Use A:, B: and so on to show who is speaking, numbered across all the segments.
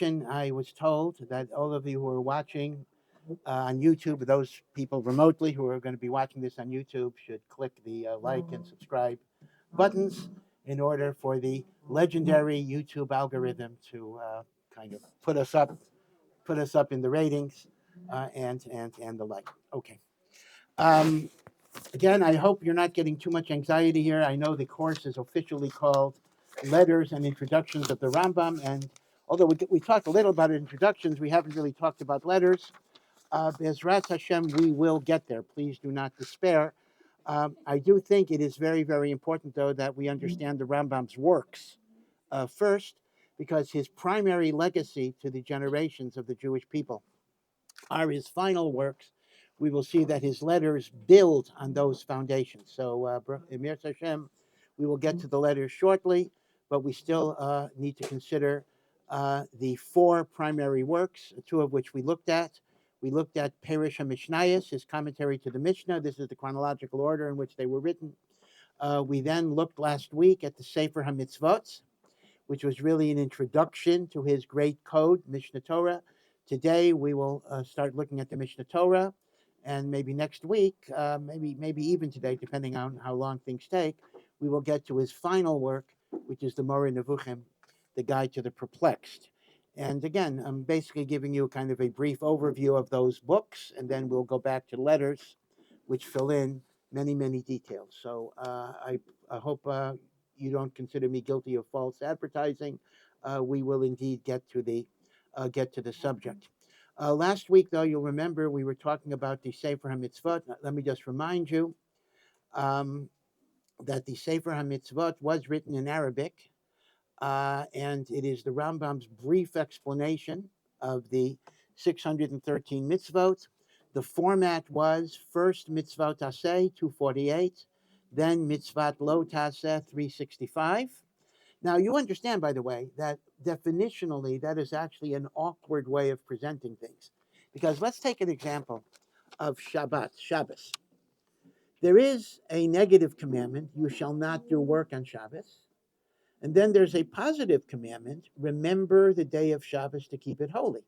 A: I was told that all of you who are watching on YouTube, those people remotely who are going to be watching this on YouTube, should click the like and subscribe buttons in order for the legendary YouTube algorithm to kind of put us up in the ratings and the like. Okay. Um, Again, I hope you're not getting too much anxiety here. I know the course is officially called Letters and Introductions of the Rambam, and although we talked a little about introductions, we haven't really talked about letters. Bezrat Hashem, we will get there. Please do not despair. I do think it is very, very important, though, that we understand the Rambam's works first, because his primary legacy to the generations of the Jewish people are his final works. We will see that his letters build on those foundations. So, Emir Hashem, we will get to the letters shortly, but we still need to consider the four primary works, two of which we looked at. We looked at Perish HaMishnayos, his commentary to the Mishnah. This is the chronological order in which they were written. We then looked last week at the Sefer Hamitzvot, which was really an introduction to his great code, Mishneh Torah. Today we will start looking at the Mishneh Torah, and maybe next week, maybe even today, depending on how long things take, we will get to his final work, which is the Moreh Nevuchim, the Guide to the Perplexed. And again, I'm basically giving you kind of a brief overview of those books, and then we'll go back to letters, which fill in many, many details. So I hope you don't consider me guilty of false advertising. We will indeed get to the subject. Last week, though, you'll remember we were talking about the Sefer HaMitzvot. Let me just remind you that the Sefer HaMitzvot was written in Arabic, and it is the Rambam's brief explanation of the 613 mitzvot. The format was first mitzvot taseh, 248, then mitzvot lo taseh, 365. Now, you understand, by the way, that definitionally that is actually an awkward way of presenting things. Because let's take an example of Shabbos. There is a negative commandment, you shall not do work on Shabbos. And then there's a positive commandment, remember the day of Shabbos to keep it holy.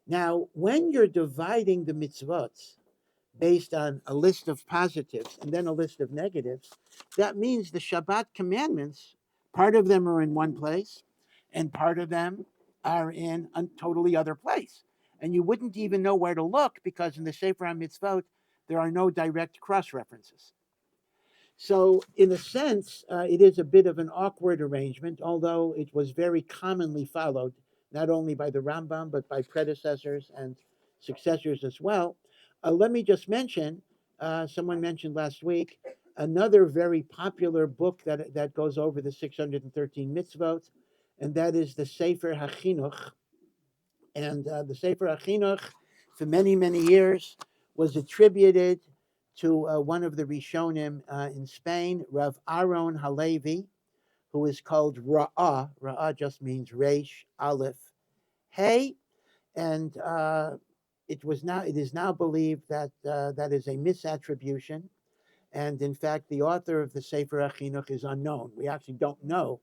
A: Now, when you're dividing the mitzvot based on a list of positives and then a list of negatives, that means the Shabbat commandments, part of them are in one place and part of them are in a totally other place. And you wouldn't even know where to look because in the Sefer HaMitzvot, there are no direct cross references. So, in a sense, it is a bit of an awkward arrangement, although it was very commonly followed, not only by the Rambam, but by predecessors and successors as well. Let me just mention, someone mentioned last week, another very popular book that goes over the 613 mitzvot, and that is the Sefer HaChinuch. And the Sefer HaChinuch, for many, many years, was attributed to one of the Rishonim in Spain, Rav Aaron Halevi, who is called Ra'ah. Ra'ah just means Resh, Aleph, Hey, and it is now believed that that is a misattribution, and in fact, the author of the Sefer HaChinuch is unknown. We actually don't know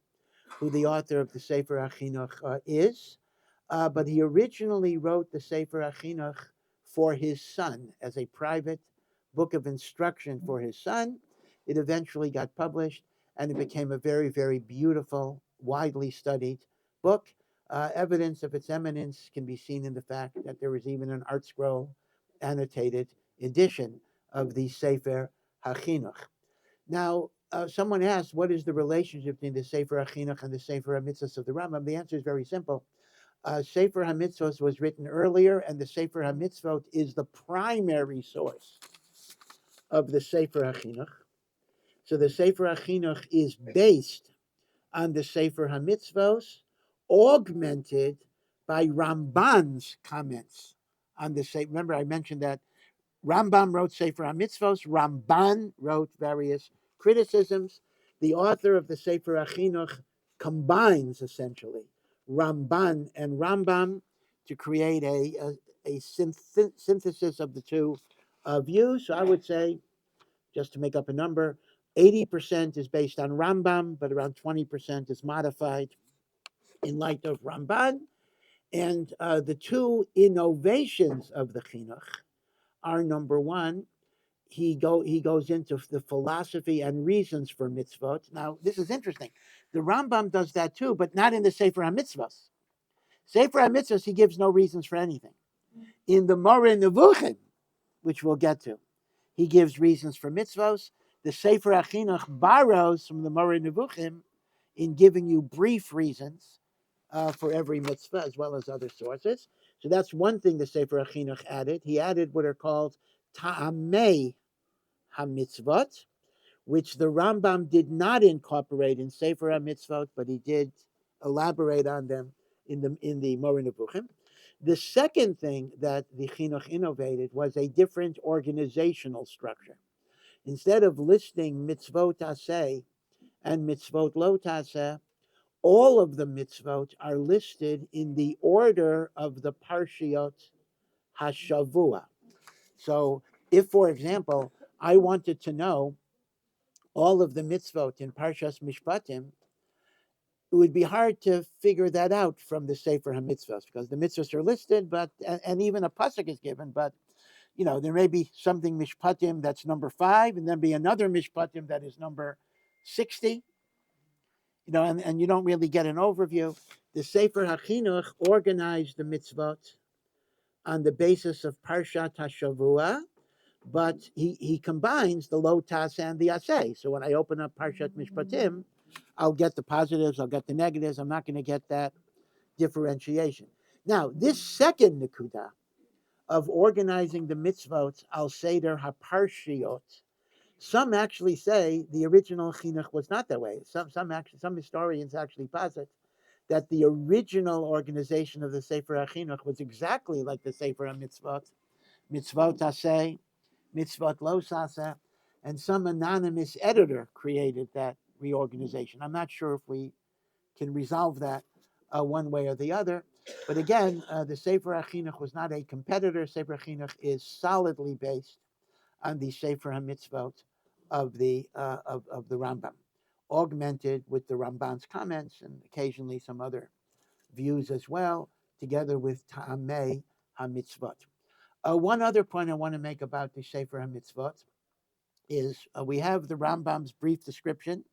A: who the author of the Sefer HaChinuch is, but he originally wrote the Sefer HaChinuch for his son as a private book of instruction for his son. It eventually got published, and it became a very, very beautiful, widely studied book. Evidence of its eminence can be seen in the fact that there is even an art scroll annotated edition of the Sefer HaChinuch. Now, someone asked, what is the relationship between the Sefer HaChinuch and the Sefer HaMitzvos of the Rambam? The answer is very simple. Sefer HaMitzvos was written earlier, and the Sefer HaMitzvot is the primary source of the Sefer HaChinuch. So the Sefer HaChinuch is based on the Sefer HaMitzvos, augmented by Ramban's comments on the Sefer. Remember, I mentioned that Rambam wrote Sefer HaMitzvos, Ramban wrote various criticisms. The author of the Sefer HaChinuch combines, essentially, Ramban and Rambam to create a synthesis of the two views. So I would say, just to make up a number, 80% is based on Rambam, but around 20% is modified in light of Ramban. And the two innovations of the chinuch are, number one, he goes into the philosophy and reasons for mitzvot. Now, this is interesting. The Rambam does that too, but not in the Sefer HaMitzvot. Sefer HaMitzvot, he gives no reasons for anything. In the Moreh Nevuchim, which we'll get to, he gives reasons for mitzvos. The Sefer HaChinuch borrows from the Moreh Nevuchim in giving you brief reasons for every mitzvah, as well as other sources. So that's one thing the Sefer HaChinuch added. He added what are called ta'amei hamitzvot, which the Rambam did not incorporate in Sefer HaMitzvot, but he did elaborate on them in the Moreh Nevuchim. The second thing that the Chinuch innovated was a different organizational structure. Instead of listing mitzvot aseh and mitzvot lo taseh, all of the mitzvot are listed in the order of the parshiot hashavua. So, if, for example, I wanted to know all of the mitzvot in Parshas Mishpatim, it would be hard to figure that out from the Sefer HaMitzvot, because the mitzvahs are listed, but and even a pasuk is given, but there may be something Mishpatim that's number 5, and then be another Mishpatim that is number 60, and you don't really get an overview. The Sefer HaChinuch organized the mitzvot on the basis of Parshat HaShavua, but he combines the lo tas and the aseh. So when I open up Parshat Mishpatim, I'll get the positives, I'll get the negatives. I'm not going to get that differentiation. Now, this second nekuda of organizing the mitzvot al seder haparshiot, some actually say the original chinuch was not that way. Some historians actually posit that the original organization of the Sefer HaChinuch was exactly like the Sefer HaMitzvot, mitzvot aseh, mitzvot lo saseh, and some anonymous editor created that reorganization. I'm not sure if we can resolve that one way or the other. But again, the Sefer HaChinuch was not a competitor. Sefer HaChinuch is solidly based on the Sefer HaMitzvot of the Rambam, augmented with the Ramban's comments and occasionally some other views as well, together with Ta'amei HaMitzvot. One other point I want to make about the Sefer HaMitzvot is we have the Rambam's brief description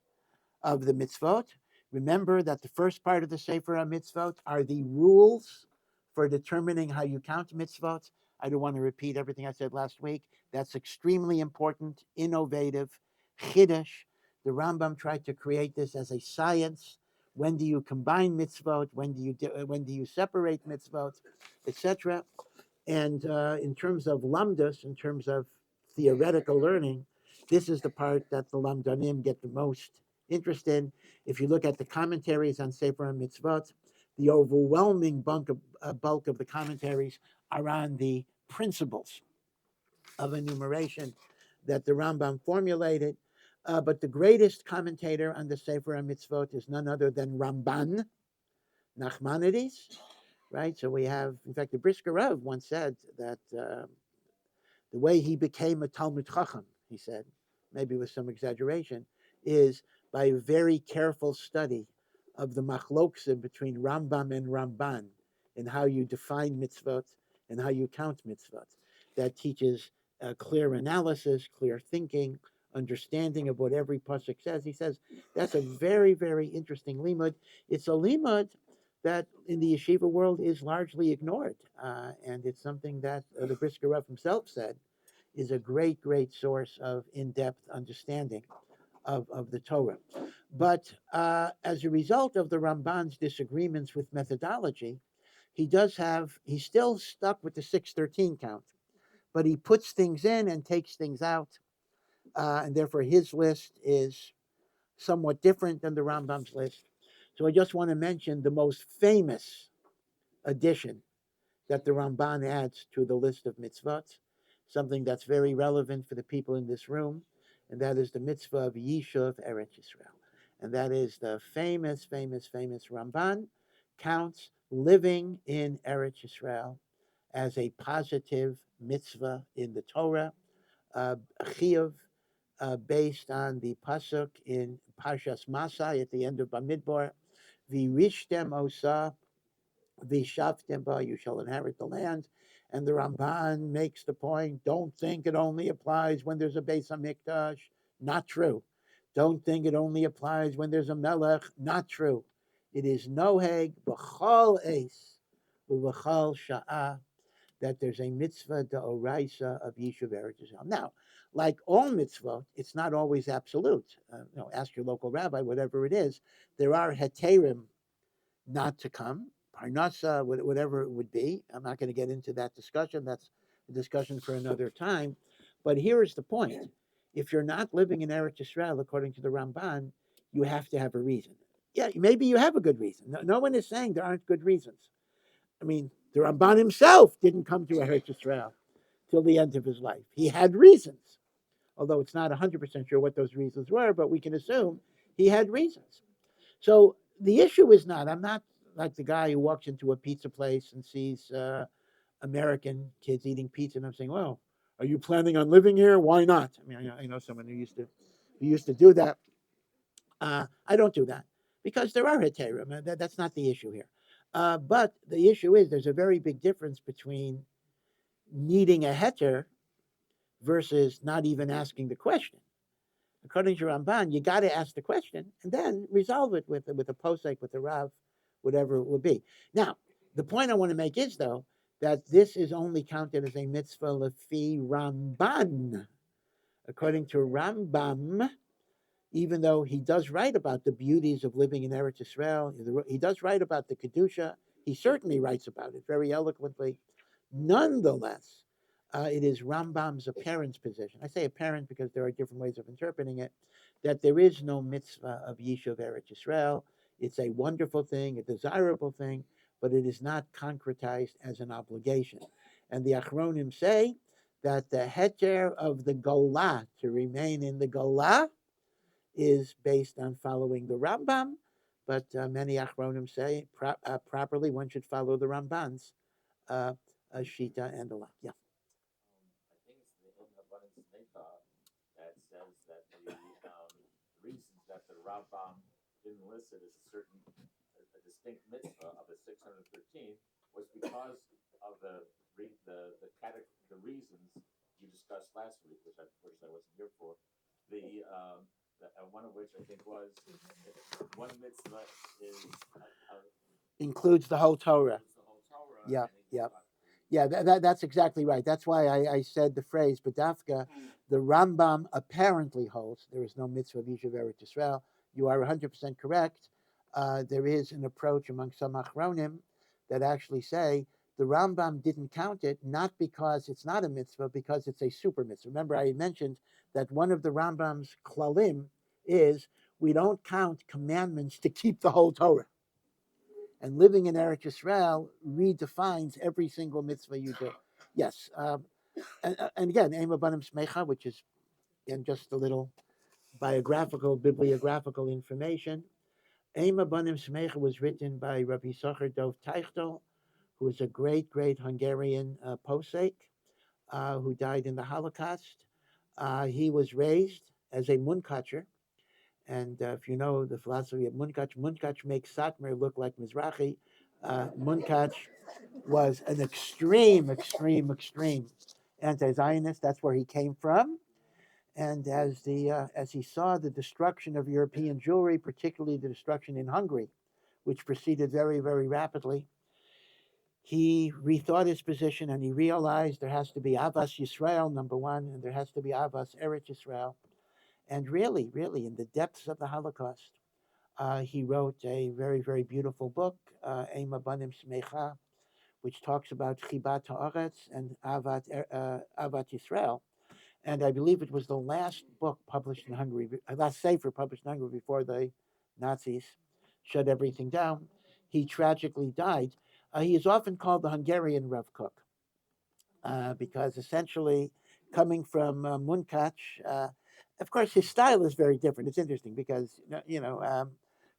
A: of the mitzvot. Remember that the first part of the Sefer HaMitzvot are the rules for determining how you count mitzvot. I don't want to repeat everything I said last week. That's extremely important, innovative, chiddush. The Rambam tried to create this as a science. When do you combine mitzvot? When do you separate mitzvot, etc.? And in terms of lamdas, in terms of theoretical learning, this is the part that the lamdanim get the most interest in. If you look at the commentaries on Sefer HaMitzvot, the overwhelming bulk of the commentaries are on the principles of enumeration that the Rambam formulated. But the greatest commentator on the Sefer HaMitzvot is none other than Ramban, Nachmanides, right? So we have, in fact, the Brisker Rav once said that the way he became a Talmud Chacham, he said, maybe with some exaggeration, is by a very careful study of the machloksim between Rambam and Ramban and how you define mitzvot and how you count mitzvot. That teaches clear analysis, clear thinking, understanding of what every pasuk says. He says that's a very, very interesting limud. It's a limud that in the yeshiva world is largely ignored. And it's something that the Brisker Rav himself said is a great, great source of in-depth understanding of the Torah. But as a result of the Ramban's disagreements with methodology, he's still stuck with the 613 count, but he puts things in and takes things out. And therefore his list is somewhat different than the Rambam's list. So I just want to mention the most famous addition that the Ramban adds to the list of mitzvot, something that's very relevant for the people in this room, and that is the mitzvah of Yishuv Eretz Yisrael. And that is the famous, famous, famous Ramban counts living in Eretz Yisrael as a positive mitzvah in the Torah, a chiyuv, based on the pasuk in Parshas Masai at the end of Bamidbar, V'rishtem osa V'shaftim you shall inherit the land. And the Ramban makes the point, don't think it only applies when there's a Beis HaMikdash. Not true. Don't think it only applies when there's a Melech. Not true. It is noheg b'chol eis u'b'chol sha'ah that there's a mitzvah d'oraisa of Yishuv Eretz Yisrael. Now, like all mitzvot, it's not always absolute. Ask your local rabbi, whatever it is. There are heterim not to come, parnasa, whatever it would be. I'm not going to get into that discussion. That's a discussion for another time. But here is the point. If you're not living in Eretz Yisrael, according to the Ramban, you have to have a reason. Yeah, maybe you have a good reason. No one is saying there aren't good reasons. I mean, the Ramban himself didn't come to Eretz Yisrael till the end of his life. He had reasons, although it's not 100% sure what those reasons were, but we can assume he had reasons. So the issue is not, I'm not like the guy who walks into a pizza place and sees American kids eating pizza, and I'm saying, well, are you planning on living here? Why not? I mean, I know someone who used to do that. I don't do that because there are heterim. That's not the issue here. But the issue is there's a very big difference between needing a heter versus not even asking the question. According to Ramban, you got to ask the question and then resolve it with a posek, with a rav, whatever it would be. Now, the point I want to make is though that this is only counted as a mitzvah lefi Ramban. According to Rambam, even though he does write about the beauties of living in Eretz Yisrael, he does write about the Kedusha. He certainly writes about it very eloquently. Nonetheless, it is Rambam's apparent position. I say apparent because there are different ways of interpreting it, that there is no mitzvah of Yishuv Eretz Yisrael. It's a wonderful thing, a desirable thing, but it is not concretized as an obligation. And the Achronim say that the heter of the Golah, to remain in the Golah, is based on following the Rambam, but many Achronim say properly one should follow the Ramban's Shita and the like. Yeah.
B: I think it's the Mishneh Torah that says that the reasons that the Rambam didn't list it as a distinct mitzvah of the 613 was because of the reasons you discussed last week, which I wasn't here for. One of which I think was one mitzvah is
A: includes the whole Torah.
B: the whole Torah.
A: Yeah, yeah. Yeah, that's exactly right. That's why I said the phrase, Badafka, the Rambam apparently holds there is no mitzvah of Yishuv Eretz Yisrael. You are 100% correct. There is an approach among some Achronim that actually say the Rambam didn't count it, not because it's not a mitzvah, because it's a super mitzvah. Remember, I mentioned that one of the Rambam's klalim is we don't count commandments to keep the whole Torah. And living in Eretz Yisrael redefines every single mitzvah you do. Yes. And again, Ema Banim Smecha, which is again just a little bibliographical information. Ema Banim Smecha was written by Rabbi Socher Dov Teichtel, who was a great, great Hungarian posek who died in the Holocaust. He was raised as a munkatcher. And if you know the philosophy of Munkach makes Satmar look like Mizrahi. Munkach was an extreme anti-Zionist. That's where he came from. And as he saw the destruction of European Jewry, particularly the destruction in Hungary, which proceeded very, very rapidly, he rethought his position and he realized there has to be Avas Yisrael, number one, and there has to be Avas Eretz Yisrael. And really, really, in the depths of the Holocaust, he wrote a very, very beautiful book, Ema Banim Smecha, which talks about Chibat Haaretz and Avat Yisrael. And I believe it was the last book published in Hungary, last Sefer published in Hungary before the Nazis shut everything down. He tragically died. He is often called the Hungarian Rav Kook because essentially coming from Munkach, of course, his style is very different. It's interesting because,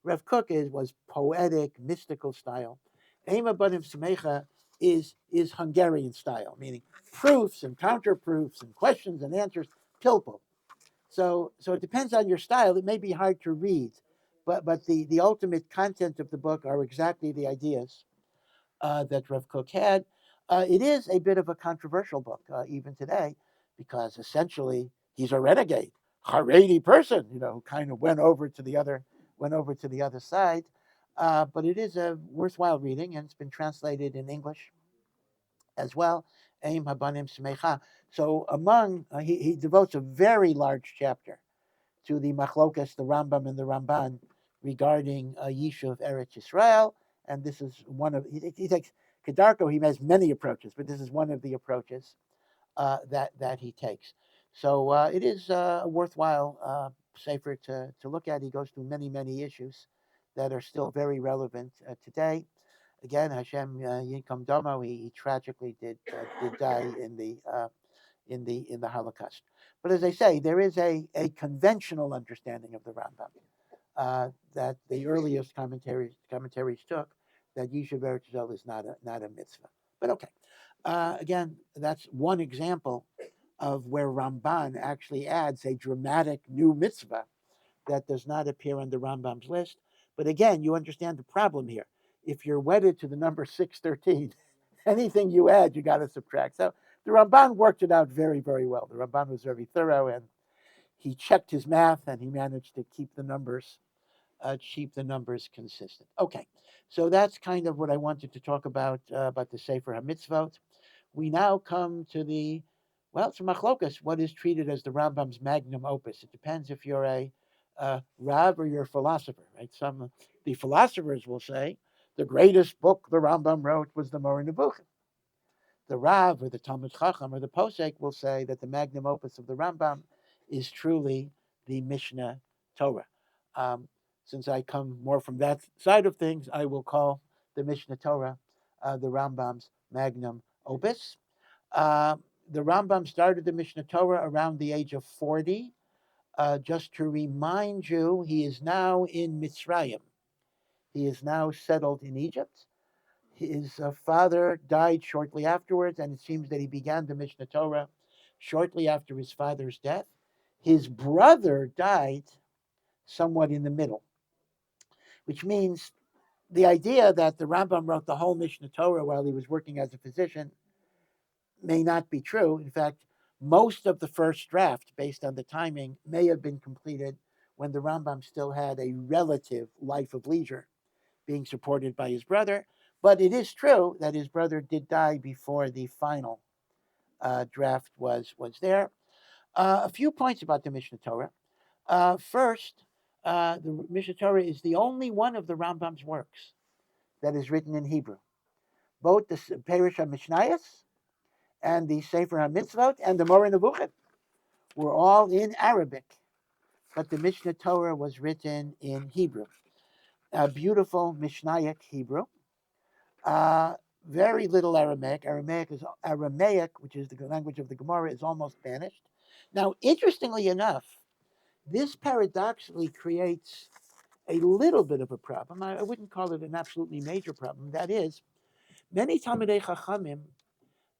A: Rav Kook was poetic, mystical style. Ema Banim Smecha is Hungarian style, meaning proofs and counterproofs and questions and answers, pilpul. So it depends on your style. It may be hard to read, but the ultimate content of the book are exactly the ideas that Rav Kook had. It is a bit of a controversial book even today, because essentially he's a renegade, Haredi person, who kind of went over to the other side. But it is a worthwhile reading, and it's been translated in English as well. Aim Habanim Smecha. So he devotes a very large chapter to the Machlokas, the Rambam and the Ramban, regarding Yishuv Eretz Yisrael. And this is one of, he takes, Kedarko, he has many approaches, but this is one of the approaches that he takes. So it is a worthwhile Sefer to look at. He goes through many, many issues that are still very relevant today. Again, Hashem Yinkom Domo, he tragically did die in the Holocaust. But as I say, there is a conventional understanding of the Rambam that the earliest commentaries took, that Yishuv Eretz Yisrael is not a mitzvah. But okay, again, that's one example of where Ramban actually adds a dramatic new mitzvah that does not appear on the Rambam's list. But again, you understand the problem here. If you're wedded to the number 613, anything you add, you got to subtract. So the Ramban worked it out very, very well. The Ramban was very thorough, and he checked his math, and he managed to keep the numbers consistent. Okay, so that's kind of what I wanted to talk about the Sefer Hamitzvot. We now come to it's a machlokas, what is treated as the Rambam's magnum opus. It depends if you're a Rav or you're a philosopher, right? The philosophers will say the greatest book the Rambam wrote was the Moreh Nevuchim. The Rav or the Talmud Chacham or the Posek will say that the magnum opus of the Rambam is truly the Mishneh Torah. Since I come more from that side of things, I will call the Mishneh Torah the Rambam's magnum opus. The Rambam started the Mishneh Torah around the age of 40. Just to remind you, he is now in Mitzrayim. He is now settled in Egypt. His father died shortly afterwards, and it seems that he began the Mishneh Torah shortly after his father's death. His brother died somewhat in the middle, which means the idea that the Rambam wrote the whole Mishneh Torah while he was working as a physician may not be true. In fact, most of the first draft, based on the timing, may have been completed when the Rambam still had a relative life of leisure, being supported by his brother. But it is true that his brother did die before the final draft was there. A few points about the Mishneh Torah. First, the Mishneh Torah is the only one of the Rambam's works that is written in Hebrew. Both the Perush HaMishnayos and the Sefer HaMitzvot and the Moreh Nevuchim were all in Arabic, but the Mishneh Torah was written in Hebrew. A beautiful Mishnaic Hebrew. Very little Aramaic. Aramaic, which is the language of the Gemara, is almost vanished. Now, interestingly enough, this paradoxically creates a little bit of a problem. I wouldn't call it an absolutely major problem. That is, many Talmidei Chachamim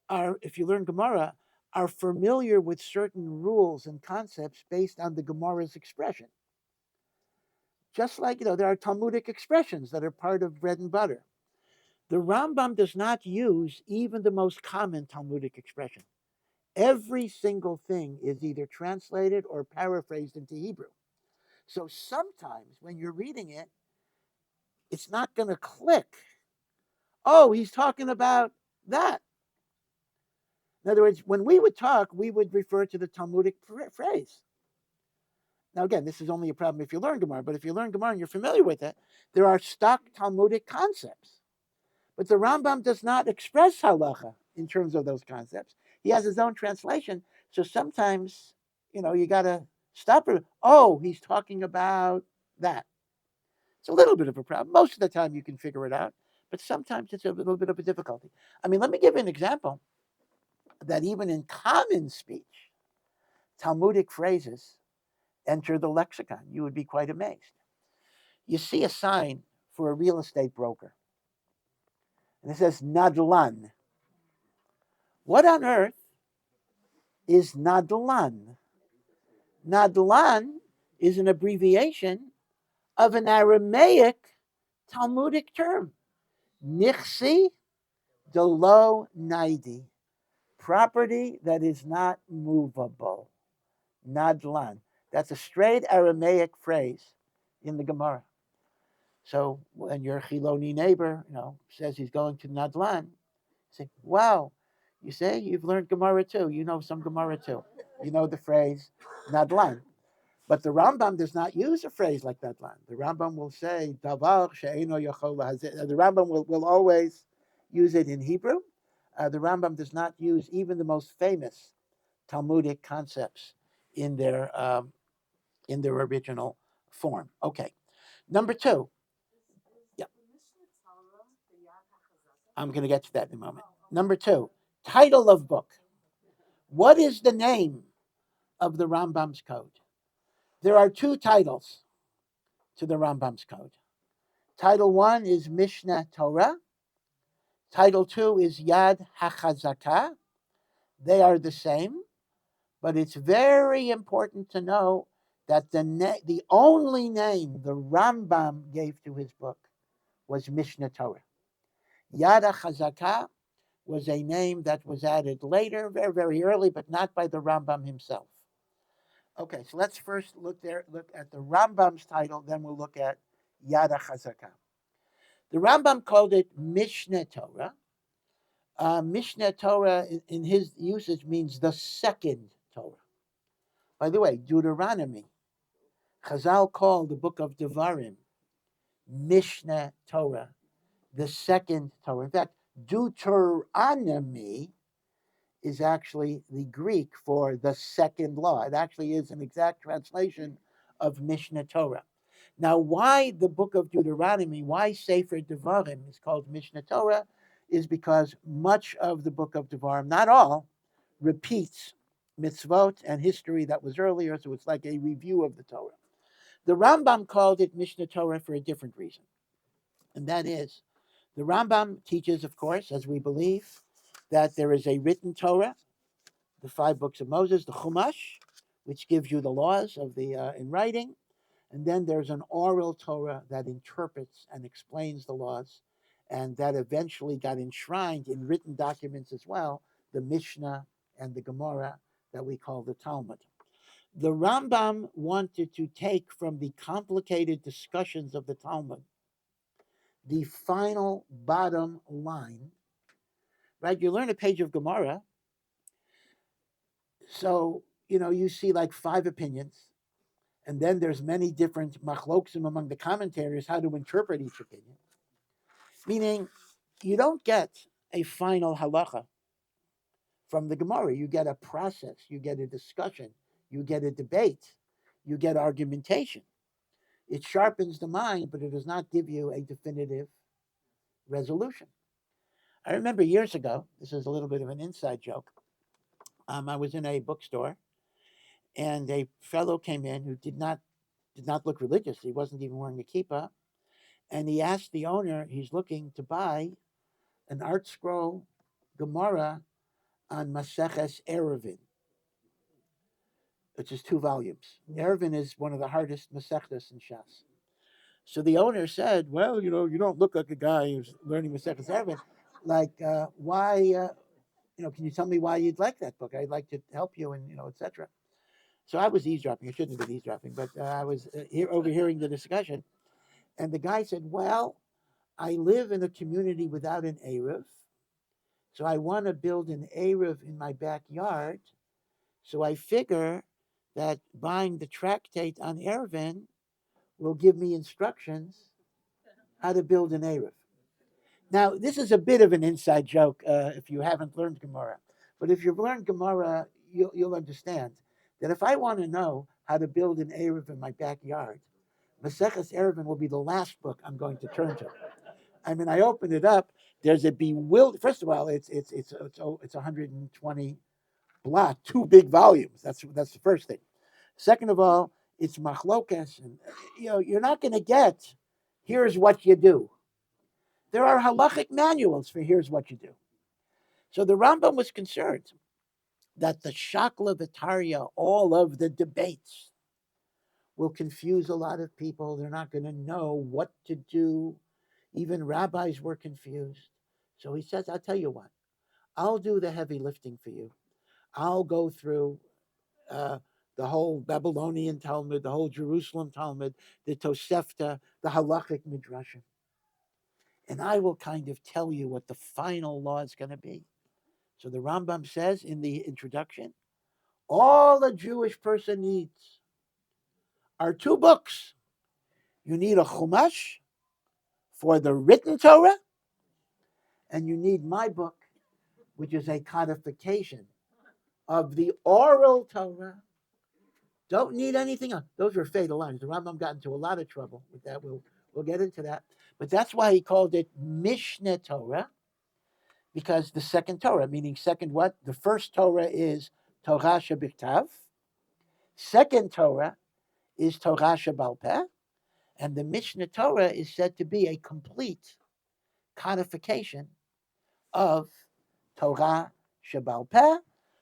A: are, if you learn Gemara, are familiar with certain rules and concepts based on the Gemara's expression. Just like, there are Talmudic expressions that are part of bread and butter. The Rambam does not use even the most common Talmudic expression. Every single thing is either translated or paraphrased into Hebrew. So sometimes when you're reading it, it's not going to click. Oh, he's talking about that. In other words, when we would talk, we would refer to the Talmudic phrase. Now, again, this is only a problem if you learn Gemara, but if you learn Gemara and you're familiar with it, there are stock Talmudic concepts. But the Rambam does not express halacha in terms of those concepts. He has his own translation. So sometimes, you got to stop it. Oh, he's talking about that. It's a little bit of a problem. Most of the time you can figure it out, but sometimes it's a little bit of a difficulty. I mean, let me give you an example that even in common speech, Talmudic phrases enter the lexicon. You would be quite amazed. You see a sign for a real estate broker, and it says Nadlan. What on earth is Nadlan? Nadlan is an abbreviation of an Aramaic Talmudic term. Nichsi Delo naidi, property that is not movable. Nadlan. That's a straight Aramaic phrase in the Gemara. So when your Chiloni neighbor, says he's going to Nadlan, say, wow, you say you've learned Gemara too. You know some Gemara too. You know the phrase Nadlan. But the Rambam does not use a phrase like Nadlan. The Rambam will say, Davar she'eno yachol lahazeh. The Rambam will always use it in Hebrew. The Rambam does not use even the most famous Talmudic concepts in their original form. Okay. Number two. Yeah. I'm going to get to that in a moment. Number two, title of book. What is the name of the Rambam's code? There are two titles to the Rambam's code. Title one is Mishneh Torah. Title two is Yad HaChazakah. They are the same, but it's very important to know that the only name the Rambam gave to his book was Mishneh Torah. Yad HaChazakah was a name that was added later, very, very early, but not by the Rambam himself. Okay, so let's first look at the Rambam's title, then we'll look at Yad HaChazakah. The Rambam called it Mishneh Torah. Mishneh Torah, in his usage, means the second Torah. By the way, Deuteronomy, Chazal called the book of Devarim Mishneh Torah, the second Torah. In fact, Deuteronomy is actually the Greek for the second law. It actually is an exact translation of Mishneh Torah. Now, why the book of Deuteronomy, why Sefer Devarim is called Mishneh Torah, is because much of the book of Devarim, not all, repeats mitzvot and history that was earlier, so it's like a review of the Torah. The Rambam called it Mishneh Torah for a different reason, and that is, the Rambam teaches, of course, as we believe, that there is a written Torah, the 5 books of Moses, the Chumash, which gives you the laws of the in writing, and then there's an oral Torah that interprets and explains the laws, and that eventually got enshrined in written documents as well, the Mishnah and the Gemara that we call the Talmud. The Rambam wanted to take from the complicated discussions of the Talmud the final bottom line, right? You learn a page of Gemara, so, you see like 5 opinions, and then there's many different machloksim among the commentators how to interpret each opinion. Meaning, you don't get a final halacha from the Gemara. You get a process, you get a discussion, you get a debate, you get argumentation. It sharpens the mind, but it does not give you a definitive resolution. I remember years ago, this is a little bit of an inside joke. I was in a bookstore, and a fellow came in who did not look religious. He wasn't even wearing a kippah, and he asked the owner, he's looking to buy an art scroll Gemara on Maseches Eruvin, which is 2 volumes. Eruvin is one of the hardest Masechtas in Shas. So the owner said, well, you don't look like a guy who's learning Maseches Eruvin. Like, why, can you tell me why you'd like that book? I'd like to help you and, etc. So I was eavesdropping. I shouldn't have been eavesdropping, but I was overhearing the discussion. And the guy said, well, I live in a community without an Eruv, so I want to build an Eruv in my backyard. So I figure that buying the tractate on Eruvin will give me instructions how to build an Eruv. Now, this is a bit of an inside joke if you haven't learned Gemara. But if you've learned Gemara, you'll understand that if I want to know how to build an Eruv in my backyard, Maseches Eruvin will be the last book I'm going to turn to. I mean, I opened it up. There's a bewildered. First of all, it's 120 blot, 2 big volumes. That's the first thing. Second of all, it's machlokas, and you're not going to get. Here's what you do. There are halachic manuals for here's what you do. So the Rambam was concerned that the shakla v'tarya, all of the debates, will confuse a lot of people. They're not going to know what to do. Even rabbis were confused. So he says, I'll tell you what, I'll do the heavy lifting for you. I'll go through uh, the whole Babylonian Talmud, the whole Jerusalem Talmud, the Tosefta, the Halachic Midrashim. And I will kind of tell you what the final law is going to be. So the Rambam says in the introduction, all a Jewish person needs are two books. You need a Chumash for the written Torah, and you need my book, which is a codification of the oral Torah. Don't need anything else. Those were fatal lines. The Rambam got into a lot of trouble with that. We'll get into that. But that's why he called it Mishneh Torah, because the second Torah, meaning second what? The first Torah is Torah Shebichtav. Second Torah is Torah Shebal Peh. And the Mishneh Torah is said to be a complete codification of Torah Shebal Peh.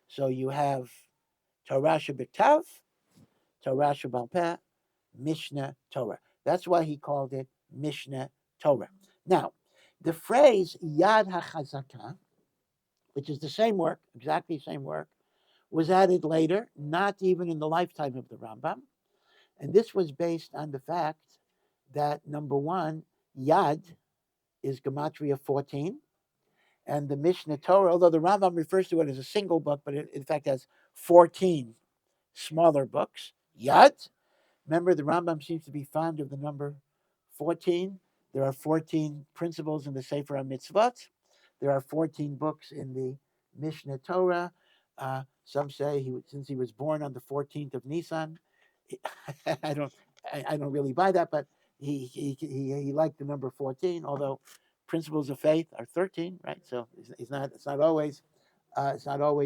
A: So you have Torah Shebichtav, Torah Shebal Peh, Mishneh Torah. That's why he called it Mishneh Torah. Now, the phrase Yad HaChazakah, which is the same work, exactly the same work, was added later, not even in the lifetime of the Rambam. And this was based on the fact that, number one, Yad is Gematria 14, and the Mishneh Torah, although the Rambam refers to it as a single book, but it in fact has 14 smaller books. Yad, remember the Rambam seems to be fond of the number 14. There are 14 principles in the Sefer Hamitzvot. There are 14 books in the Mishneh Torah. Some say since he was born on the 14th of Nisan. I don't I don't really buy that, but he liked the number 14. Although principles of faith are 13, right? So it's not always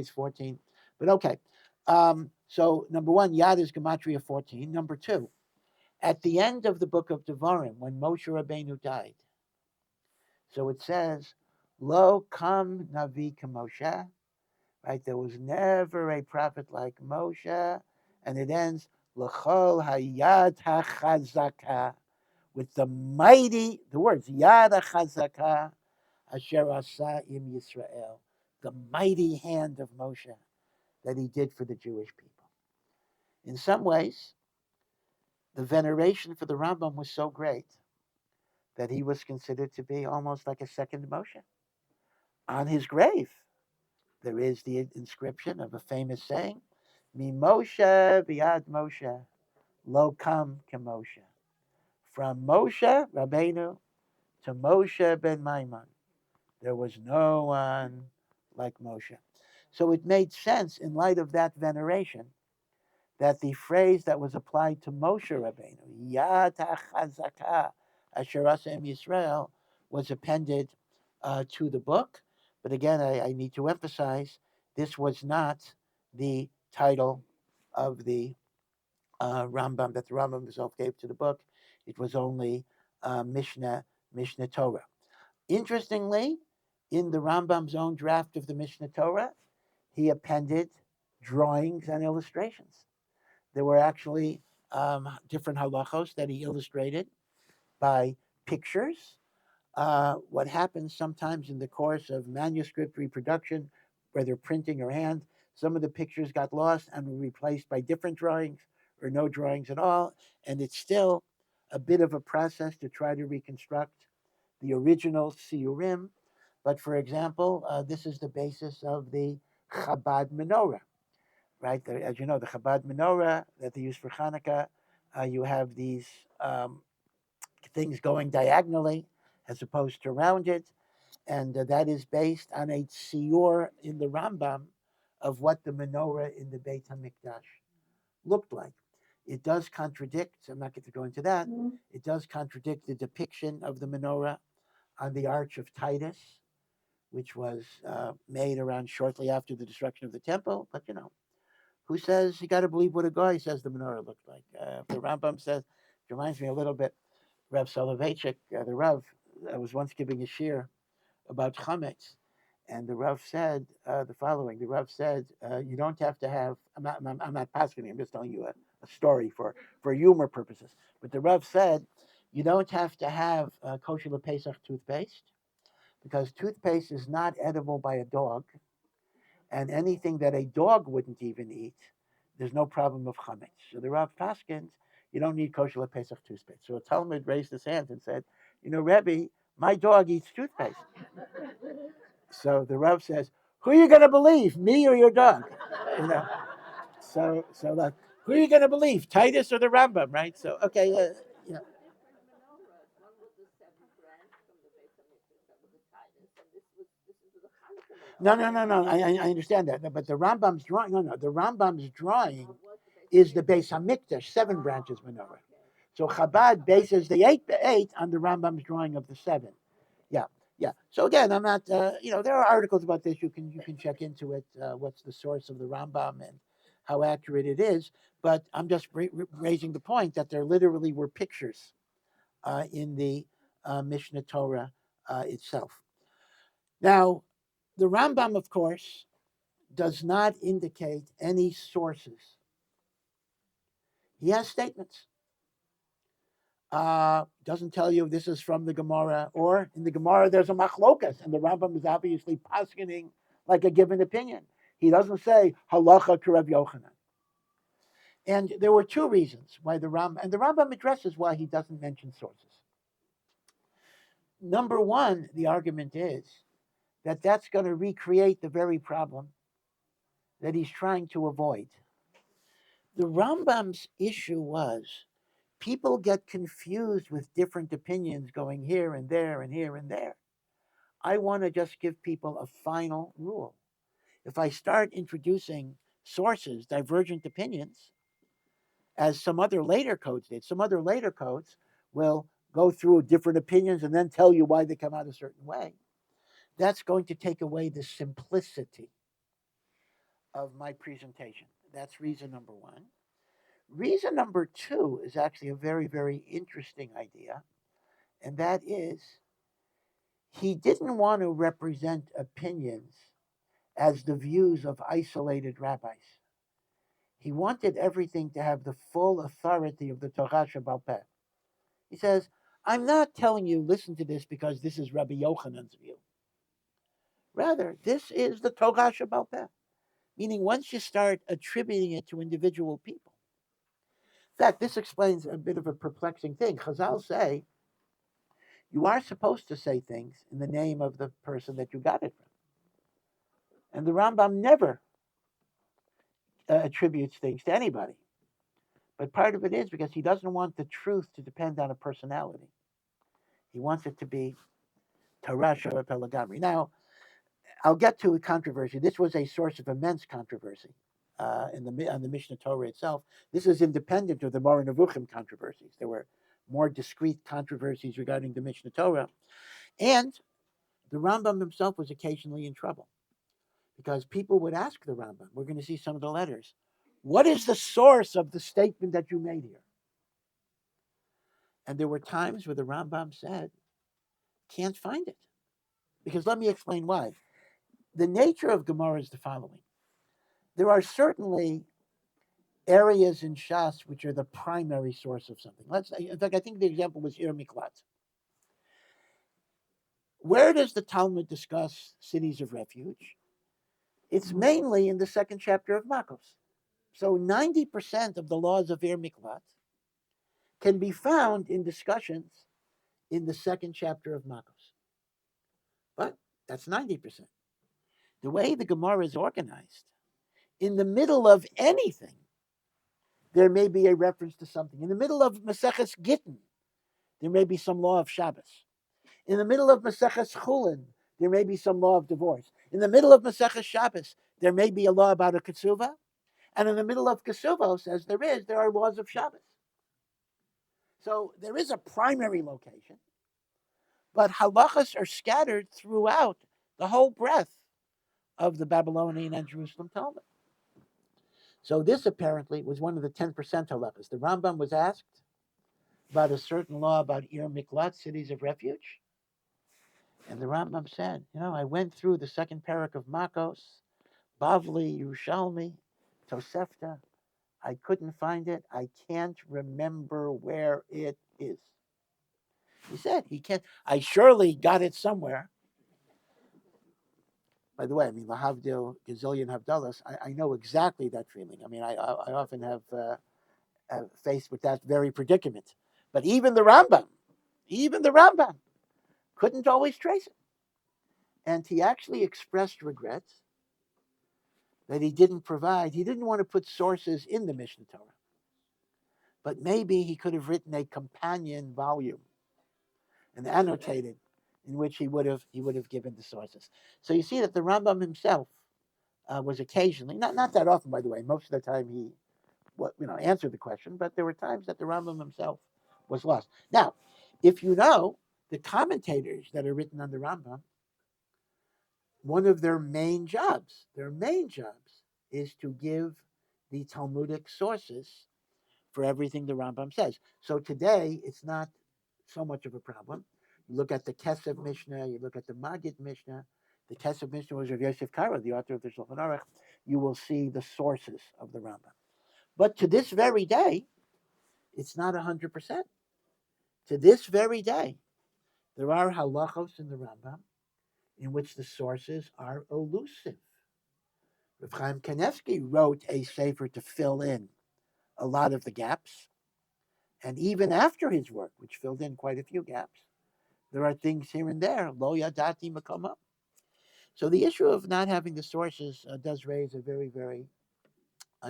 A: 14. But okay. So number one, Yad is Gematria 14. Number two, at the end of the book of Devarim, when Moshe Rabbeinu died, so it says, Lo kam navi kamoshe, right? There was never a prophet like Moshe, and it ends, L'chol hayad hachazaka, with the mighty, the words, Yad hachazaka, asher asa im Yisrael, the mighty hand of Moshe that he did for the Jewish people. In some ways, the veneration for the Rambam was so great that he was considered to be almost like a second Moshe. On his grave, there is the inscription of a famous saying, Mi Moshe biad Moshe, lo kam Moshe. From Moshe Rabbeinu to Moshe ben Maimon, there was no one like Moshe. So it made sense in light of that veneration that the phrase that was applied to Moshe Rabbeinu, Yad HaChazakah Asher Asa Im Yisrael, was appended to the book. But again, I need to emphasize this was not the title of the Rambam that the Rambam himself gave to the book. It was only Mishneh Torah. Interestingly, in the Rambam's own draft of the Mishneh Torah, he appended drawings and illustrations. There were actually different halachos that he illustrated by pictures. What happens sometimes in the course of manuscript reproduction, whether printing or hand, some of the pictures got lost and were replaced by different drawings or no drawings at all. And it's still a bit of a process to try to reconstruct the original Siyurim. But for example, this is the basis of the Chabad menorah, right? As you know, the Chabad menorah that they use for Hanukkah, you have these things going diagonally as opposed to rounded, and that is based on a tziyur in the Rambam of what the menorah in the Beit HaMikdash looked like. It does contradict, I'm not going to go into that, it does contradict the depiction of the menorah on the Arch of Titus, which was made around shortly after the destruction of the temple. But who says you got to believe what a guy says the menorah looked like? The Rambam says, it reminds me a little bit, Rav Soloveitchik, the Rav, was once giving a shir about chametz, and the Rav said the following. The Rav said, you don't have to have, I'm not passing, I'm just telling you a story for humor purposes. But the Rav said, you don't have to have kosher Pesach toothpaste, because toothpaste is not edible by a dog, and anything that a dog wouldn't even eat, there's no problem of chametz. So the Rav paskins, you don't need kosher Pesach toothpaste. So a Talmud raised his hand and said, Rebbe, my dog eats toothpaste. So the Rav says, who are you going to believe, me or your dog? So like, who are you going to believe, Titus or the Rambam, right? So, okay, No. I understand that, but the Rambam's drawing. No. The Rambam's drawing is the Beis Hamikdash, 7 branches menorah. So Chabad bases the eight on the Rambam's drawing of the 7. Yeah. So again, I'm not. There are articles about this. You can check into it. What's the source of the Rambam and how accurate it is? But I'm just raising the point that there literally were pictures in the Mishneh Torah itself. Now, the Rambam, of course, does not indicate any sources. He has statements. Doesn't tell you this is from the Gemara, or in the Gemara there's a machlokas, and the Rambam is obviously paskening like a given opinion. He doesn't say halacha to Rav Yochanan. And there were 2 reasons why the Rambam addresses why he doesn't mention sources. Number 1, the argument is that that's going to recreate the very problem that he's trying to avoid. The Rambam's issue was people get confused with different opinions going here and there and here and there. I want to just give people a final rule. If I start introducing sources, divergent opinions, as some other later codes did, some other later codes will go through different opinions and then tell you why they come out a certain way. That's going to take away the simplicity of my presentation. That's reason number 1. Reason number 2 is actually a very, very interesting idea, and that is he didn't want to represent opinions as the views of isolated rabbis. He wanted everything to have the full authority of the Torah Shebaal Peh. He says, I'm not telling you, listen to this because this is Rabbi Yochanan's view. Rather, this is the Torah Shebaal Peh. Meaning, once you start attributing it to individual people. In fact, this explains a bit of a perplexing thing. Chazal say, you are supposed to say things in the name of the person that you got it from. And the Rambam never attributes things to anybody. But part of it is because he doesn't want the truth to depend on a personality. He wants it to be Torah Shara Pelagamri. Now, I'll get to a controversy. This was a source of immense controversy on the Mishneh Torah itself. This is independent of the Moreh Nevuchim controversies. There were more discrete controversies regarding the Mishneh Torah. And the Rambam himself was occasionally in trouble because people would ask the Rambam, we're going to see some of the letters, what is the source of the statement that you made here? And there were times where the Rambam said, can't find it. Because let me explain why. The nature of Gemara is the following. There are certainly areas in Shas which are the primary source of something. In fact, I think the example was Ir Miklat. Where does the Talmud discuss cities of refuge? It's mainly in the 2nd chapter of Makos. So 90% of the laws of Ir Miklat can be found in discussions in the 2nd chapter of Makos. But that's 90%. The way the Gemara is organized, in the middle of anything, there may be a reference to something. In the middle of Maseches Gittin, there may be some law of Shabbos. In the middle of Maseches Chulin, there may be some law of divorce. In the middle of Maseches Shabbos, there may be a law about a ketsuva. And in the middle of Kesuvos, as there are laws of Shabbos. So there is a primary location, but halachas are scattered throughout the whole breadth of the Babylonian and Jerusalem Talmud. So this apparently was one of the 10% halachas. The Rambam was asked about a certain law about Ir Miklat, cities of refuge. And the Rambam said, I went through the 2nd parak of Makos, Bavli, Yerushalmi, Tosefta. I couldn't find it. I can't remember where it is. He said he can't. I surely got it somewhere, By the way, I mean, lahavdil gazillion havdalas. I know exactly that feeling. I mean, I often have faced with that very predicament. But even the Rambam couldn't always trace it. And he actually expressed regrets that he didn't want to put sources in the Mishneh Torah. But maybe he could have written a companion volume and annotated in which he would have given the sources. So you see that the Rambam himself was occasionally, not that often, by the way. Most of the time he answered the question, but there were times that the Rambam himself was lost. Now, if you know the commentators that are written on the Rambam, one of their main jobs is to give the Talmudic sources for everything the Rambam says. So today, it's not so much of a problem. You look at the Kesef Mishnah, you look at the Magid Mishnah. The Kesef Mishnah was Rav Yosef Karo, the author of the Shulchan Aruch. You will see the sources of the Rambam. But to this very day, it's not 100%. To this very day, there are halachos in the Rambam in which the sources are elusive. Rav Chaim Kanevsky wrote a Sefer to fill in a lot of the gaps. And even after his work, which filled in quite a few gaps, there are things here and there. Lo yadati makoma. So the issue of not having the sources does raise a very, very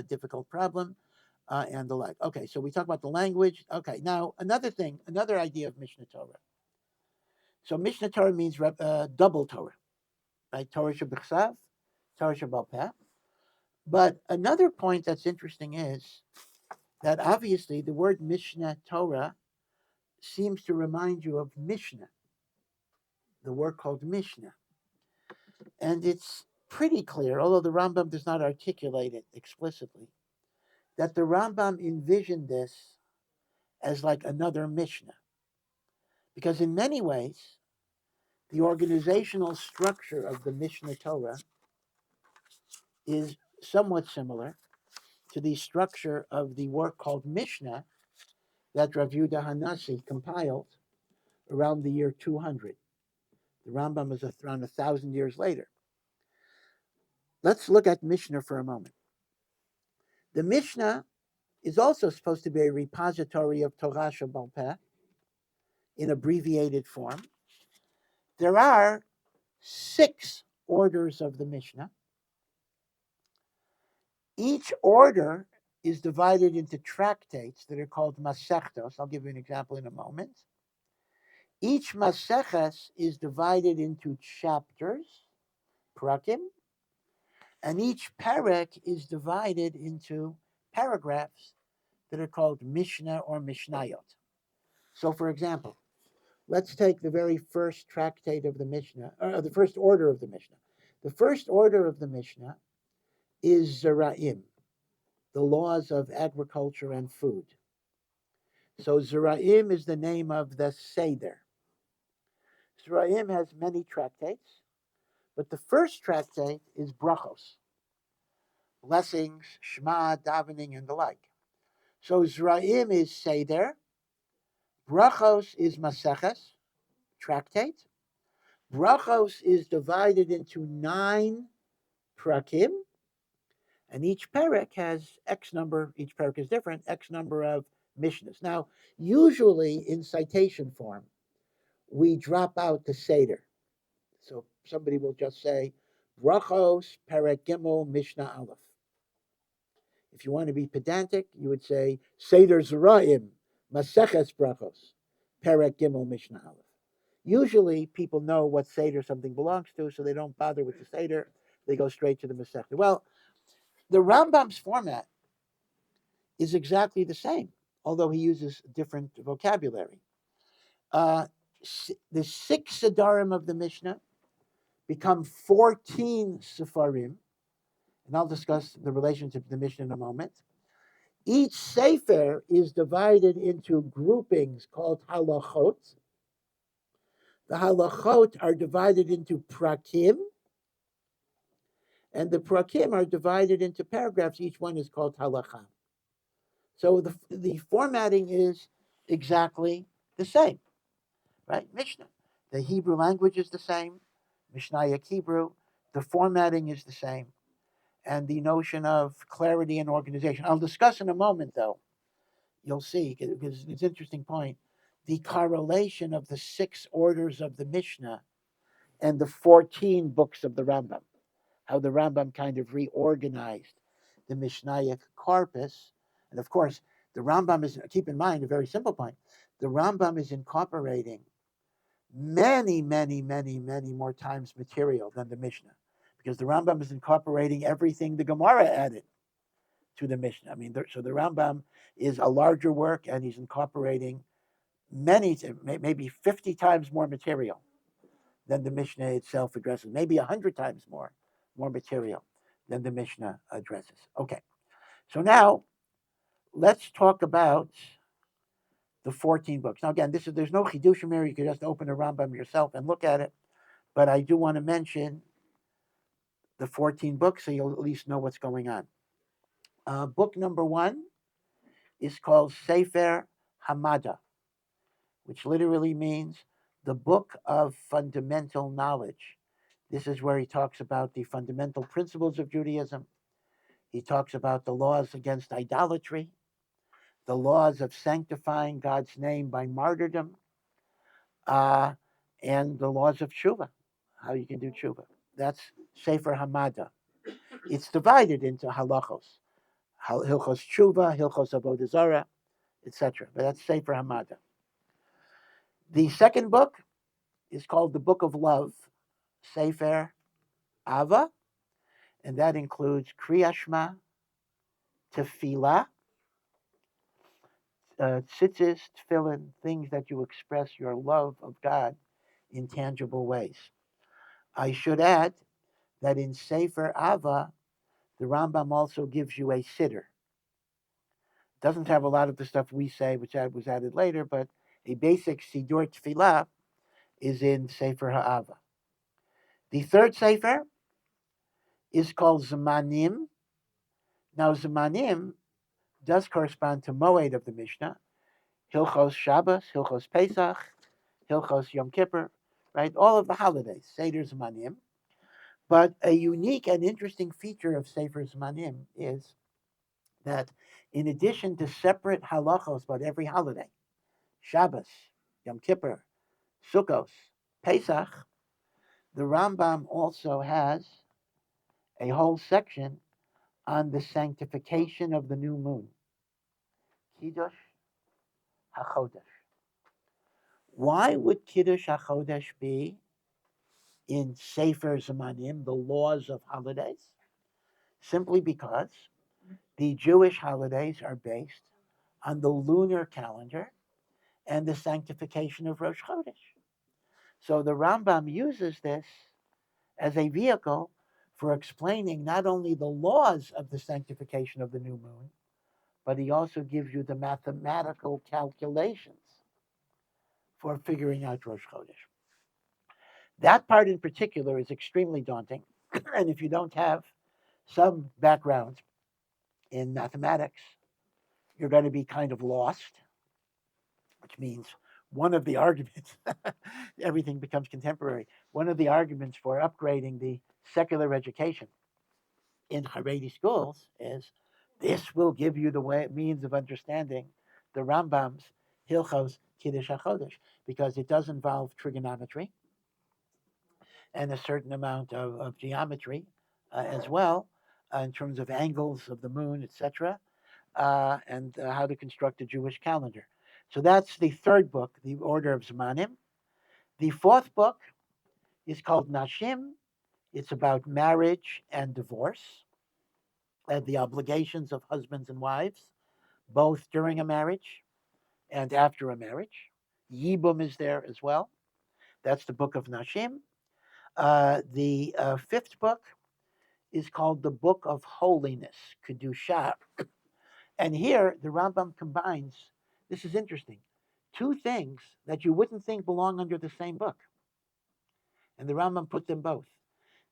A: difficult problem and the like. Okay, so we talk about the language. Okay, now another idea of Mishneh Torah. So Mishneh Torah means double Torah, right? Torah shebechsav, Torah shebal peh. But another point that's interesting is that obviously the word Mishneh Torah seems to remind you of Mishnah, the word called Mishnah. And it's pretty clear, although the Rambam does not articulate it explicitly, that the Rambam envisioned this as like another Mishnah. Because in many ways, the organizational structure of the Mishneh Torah is somewhat similar to the structure of the work called Mishnah that Rav Yehuda Hanasi compiled around the year 200. The Rambam is around 1,000 years later. Let's look at Mishnah for a moment. The Mishnah is also supposed to be a repository of Torah Shebal Peh in abbreviated form. There are 6 orders of the Mishnah. Each order is divided into tractates that are called Masechtos. I'll give you an example in a moment. Each Maseches is divided into chapters, Prakim, and each Perek is divided into paragraphs that are called Mishnah or Mishnayot. So, for example, let's take the very first tractate of the Mishnah, or the first order of the Mishnah. The first order of the Mishnah is Zeraim, the laws of agriculture and food. So Zeraim is the name of the Seder. Zeraim has many tractates, but the first tractate is Brachos, blessings, Shema, davening, and the like. So Zeraim is Seder, Brachos is Maseches, tractate. Brachos is divided into 9 prakim, and each perek has X number, each perek is different, X number of mishnahs. Now, usually in citation form, we drop out the Seder. So somebody will just say, Brachos, perek gimel, mishnah aleph. If you want to be pedantic, you would say, Seder Zeraim, Maseches Brachos, perek gimel, mishnah aleph. Usually, people know what Seder something belongs to, so they don't bother with the Seder. They go straight to the Masechta. Well, the Rambam's format is exactly the same, although he uses different vocabulary. The 6 Sedarim of the Mishnah become 14 Sefarim, and I'll discuss the relationship to the Mishnah in a moment. Each Sefer is divided into groupings called halachot. The halachot are divided into prakim, and the prakim are divided into paragraphs. Each one is called halacha. So the formatting is exactly the same, right? Mishnah. The Hebrew language is the same, Mishnayot Hebrew. the formatting is the same, and the notion of clarity and organization. I'll discuss in a moment, though. You'll see, because it's an interesting point, the correlation of the 6 orders of the Mishnah and the 14 books of the Rambam, how the Rambam kind of reorganized the Mishnaic corpus. And of course, the Rambam is, keep in mind a very simple point, the Rambam is incorporating many, many, many, many more times material than the Mishnah, because the Rambam is incorporating everything the Gemara added to the Mishnah. I mean, so the Rambam is a larger work, and he's incorporating many, maybe 50 times more material than the Mishnah itself addresses, maybe 100 times more material than the Mishnah addresses. Okay, so now let's talk about the 14 books. Now, again, there's no chidushim here. You can just open a Rambam yourself and look at it. But I do want to mention the 14 books so you'll at least know what's going on. Book number 1 is called Sefer Hamada, which literally means the book of fundamental knowledge. This is where he talks about the fundamental principles of Judaism. He talks about the laws against idolatry, the laws of sanctifying God's name by martyrdom, and the laws of tshuva, how you can do tshuva. That's Sefer Hamada. It's divided into halachos, hilchos tshuva, hilchos avodah zarah, etc. But that's Sefer Hamada. The second book is called the Book of Love, Sefer Ava, and that includes Kriyat Shema, Tefillah, tzitzis, tefillin, things that you express your love of God in tangible ways. I should add that in Sefer Ava, the Rambam also gives you a siddur. Doesn't have a lot of the stuff we say, which was added later, but a basic Sidur Tefillah is in Sefer Ha'ava. The third Sefer is called Zemanim. Now, Zemanim does correspond to Moed of the Mishnah, Hilchos Shabbos, Hilchos Pesach, Hilchos Yom Kippur, right? All of the holidays, Seder Zemanim. But a unique and interesting feature of Sefer Zemanim is that in addition to separate halachos about every holiday, Shabbos, Yom Kippur, Sukkos, Pesach, the Rambam also has a whole section on the sanctification of the new moon, Kiddush HaChodesh. Why would Kiddush HaChodesh be in Sefer Zemanim, the laws of holidays? Simply because the Jewish holidays are based on the lunar calendar and the sanctification of Rosh Chodesh. So the Rambam uses this as a vehicle for explaining not only the laws of the sanctification of the new moon, but he also gives you the mathematical calculations for figuring out Rosh Chodesh. That part in particular is extremely daunting. And if you don't have some background in mathematics, you're going to be kind of lost, which means one of the arguments, everything becomes contemporary. One of the arguments for upgrading the secular education in Haredi schools is this will give you the means of understanding the Rambam's Hilchos Kiddush HaChodesh, because it does involve trigonometry and a certain amount of geometry as well, in terms of angles of the moon, etc., and how to construct a Jewish calendar. So that's the third book, the Order of Zemanim. The fourth book is called Nashim. It's about marriage and divorce, and the obligations of husbands and wives, both during a marriage and after a marriage. Yibum is there as well. That's the book of Nashim. The fifth book is called the Book of Holiness, Kedusha. And here the Rambam combines, this is interesting, two things that you wouldn't think belong under the same book. And the Rambam put them both.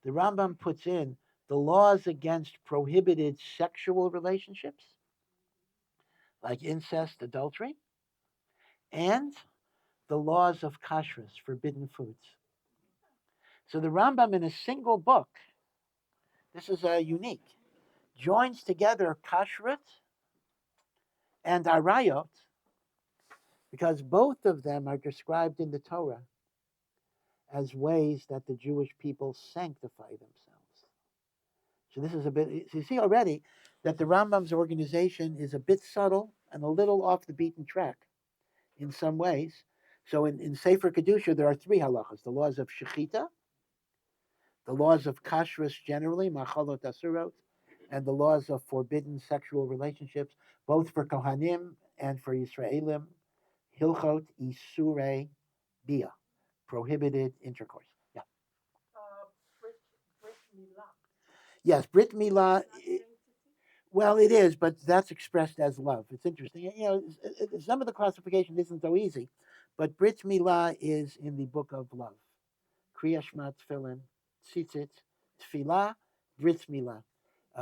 A: The Rambam puts in the laws against prohibited sexual relationships, like incest, adultery, and the laws of kashrus, forbidden foods. So the Rambam in a single book This is unique. Joins together kashrut and arayot because both of them are described in the Torah as ways that the Jewish people sanctify themselves. So this is a bit, so you see already that the Rambam's organization is a bit subtle and a little off the beaten track in some ways. So in Sefer Kedusha, there are three halachas: the laws of shechita, the laws of kashrus generally, machalot asurot, and the laws of forbidden sexual relationships, both for Kohanim and for Yisraelim, hilchot isurei bia, prohibited intercourse. Yeah. Yes, Brit Milah. Well, it is, but that's expressed as love. It's interesting. Some of the classification isn't so easy, but Brit Milah is in the book of love. Kriya Shema Tefillin, Tzitzit, Tefillah, Brit Milah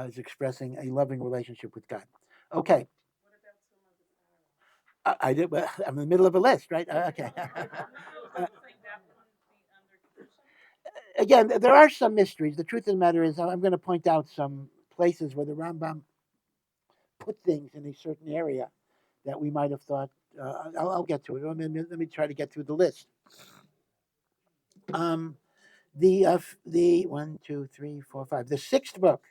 A: is expressing a loving relationship with God. Okay. I did. Well, I'm in the middle of a list, right? Okay. Again, there are some mysteries. The truth of the matter is, I'm going to point out some places where the Rambam put things in a certain area that we might have thought. I'll get to it. Let me try to get through the list. The 1, 2, 3, 4, 5. The sixth book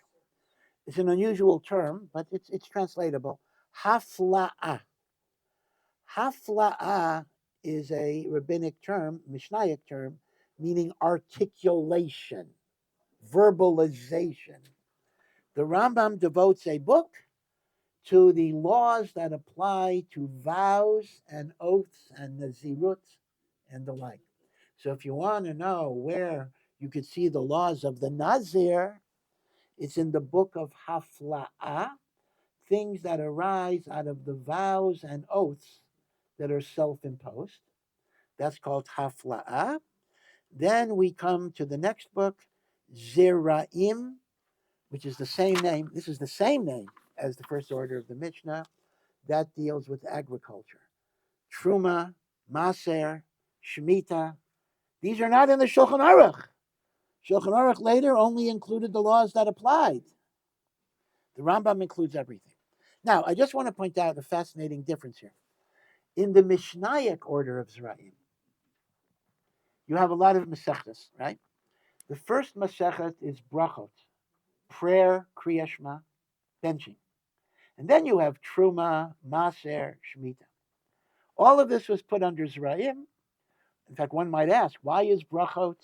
A: is an unusual term, but it's translatable. Hafla'ah. Hafla'ah is a rabbinic term, Mishnaic term, meaning articulation, verbalization. The Rambam devotes a book to the laws that apply to vows and oaths and nazirut and the like. So if you want to know where you could see the laws of the Nazir, it's in the book of Hafla'ah, things that arise out of the vows and oaths that are self-imposed. That's called Hafla'ah. Then we come to the next book, Zeraim, which is the same name. This is the same name as the first order of the Mishnah. That deals with agriculture. Truma, Maser, Shemitah. These are not in the Shulchan Aruch. Shulchan Aruch later only included the laws that applied. The Rambam includes everything. Now, I just want to point out a fascinating difference here. In the Mishnaic order of Zeraim, you have a lot of Masechtas, right? The first Masechet is Brachot, prayer, Kriya Shema, benching. And then you have Truma, Maser, Shemitah. All of this was put under Zeraim. In fact, one might ask, why is Brachot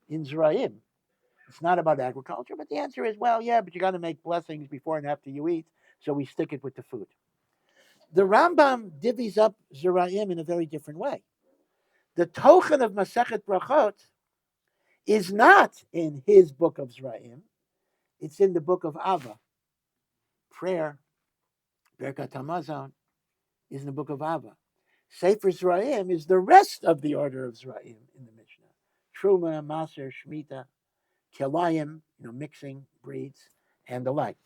A: in Zeraim? It's not about agriculture, but the answer is, well, yeah, but you got to make blessings before and after you eat, so we stick it with the food. The Rambam divvies up Zeraim in a very different way. The Tochen of Masechet Brachot is not in his book of Zeraim. It's in the book of Ava. Prayer, Berkat Hamazon, is in the book of Ava. Sefer Zeraim is the rest of the order of Zeraim in the Mishnah. Truma, Maser, Shemitah, Kelayim, mixing breeds, and the like.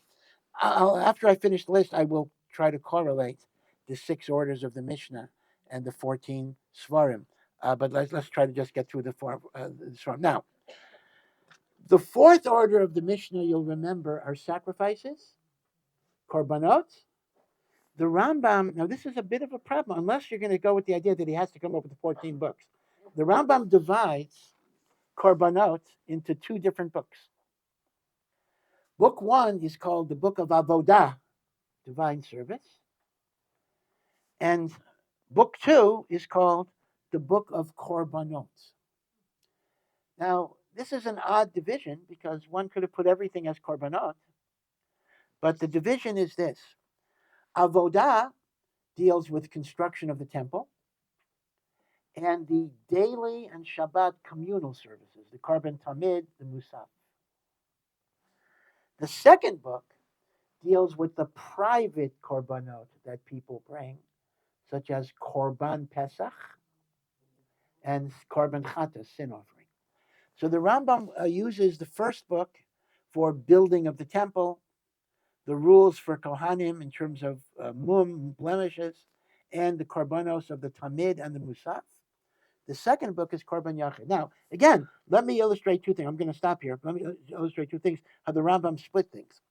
A: After I finish the list, I will try to correlate the 6 orders of the Mishnah and the 14 Svarim. But let's try to just get through the Svarim. Now, the 4th order of the Mishnah, you'll remember, are sacrifices, korbanot. The Rambam, now this is a bit of a problem, unless you're going to go with the idea that he has to come up with the 14 books. The Rambam divides korbanot into 2 different books. Book 1 is called the Book of Avodah, Divine Service. And book 2 is called the Book of Korbanot. Now, this is an odd division because one could have put everything as Korbanot, but the division is this. Avodah deals with construction of the temple and the daily and Shabbat communal services, the Korban Tamid, the Musaf. The second book deals with the private Korbanot that people bring, such as Korban Pesach and Korban Chata, sin offering. So the Rambam uses the first book for building of the temple, the rules for Kohanim in terms of blemishes, and the Korbanos of the Tamid and the Musaf. The second book is Korban Yachid. Now, again, let me illustrate two things. I'm going to stop here. Let me illustrate two things, how the Rambam split things.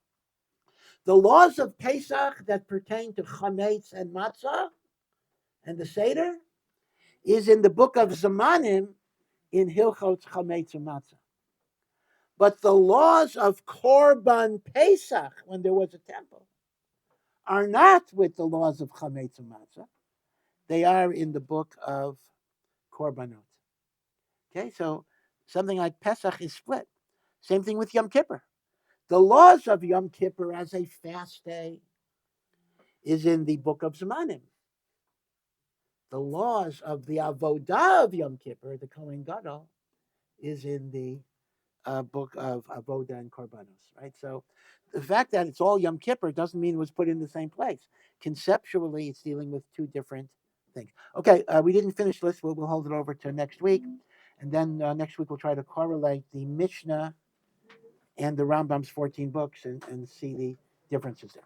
A: The laws of Pesach that pertain to Chametz and Matzah and the Seder is in the book of Zamanim in Hilchot Chametz and Matzah. But the laws of Korban Pesach, when there was a temple, are not with the laws of Chametz and Matzah. They are in the book of Korbanot. Okay, so something like Pesach is split. Same thing with Yom Kippur. The laws of Yom Kippur as a fast day is in the book of Zemanim. The laws of the Avodah of Yom Kippur, the Kohen Gadol, is in the book of Avodah and Korbanos, right? So the fact that it's all Yom Kippur doesn't mean it was put in the same place. Conceptually, it's dealing with two different things. Okay, we didn't finish this. We'll hold it over to next week. And then next week we'll try to correlate the Mishnah and the Rambam's 14 books and see the differences there.